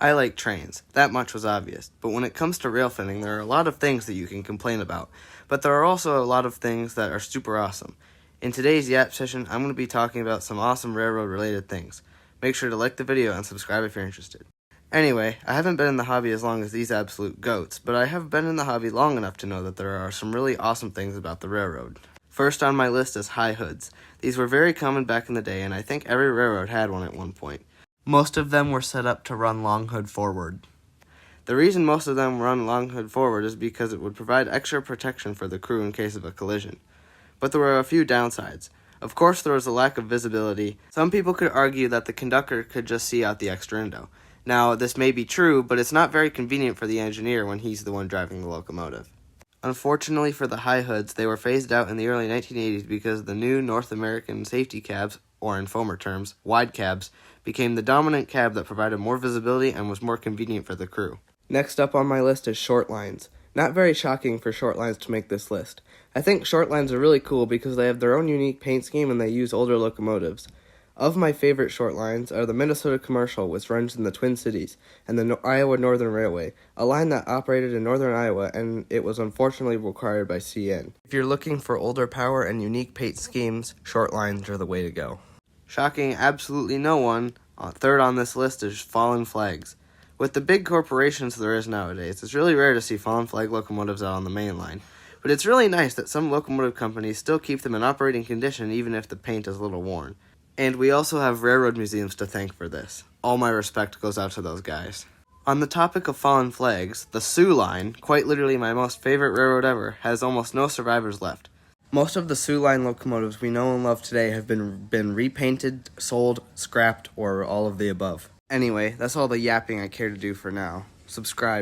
I like trains. That much was obvious. But when it comes to rail fitting, there are a lot of things that you can complain about. But there are also a lot of things that are super awesome. In today's Yap session, I'm going to be talking about some awesome railroad-related things. Make sure to like the video and subscribe if you're interested. Anyway, I haven't been in the hobby as long as these absolute goats, but I have been in the hobby long enough to know that there are some really awesome things about the railroad. First on my list is high hoods. These were very common back in the day, and I think every railroad had one at one point. Most of them were set up to run long hood forward. The reason most of them run long hood forward is because it would provide extra protection for the crew in case of a collision. But there were a few downsides. Of course, there was a lack of visibility. Some people could argue that the conductor could just see out the extra window. Now, this may be true, but it's not very convenient for the engineer when he's the one driving the locomotive. Unfortunately for the high hoods, they were phased out in the early 1980s because the new North American safety cabs, or in Foamer terms, wide cabs, became the dominant cab that provided more visibility and was more convenient for the crew. Next up on my list is short lines. Not very shocking for short lines to make this list. I think short lines are really cool because they have their own unique paint scheme and they use older locomotives. Of my favorite short lines are the Minnesota Commercial, which runs in the Twin Cities, and the Iowa Northern Railway, a line that operated in northern Iowa, and it was unfortunately required by CN. If you're looking for older power and unique paint schemes, short lines are the way to go. Shocking absolutely no one, third on this list is fallen flags. With the big corporations there is nowadays, it's really rare to see fallen flag locomotives out on the main line. But it's really nice that some locomotive companies still keep them in operating condition even if the paint is a little worn. And we also have railroad museums to thank for this. All my respect goes out to those guys. On the topic of fallen flags, the Sioux Line, quite literally my most favorite railroad ever, has almost no survivors left. Most of the Sioux Line locomotives we know and love today have been repainted, sold, scrapped, or all of the above. Anyway, that's all the yapping I care to do for now. Subscribe.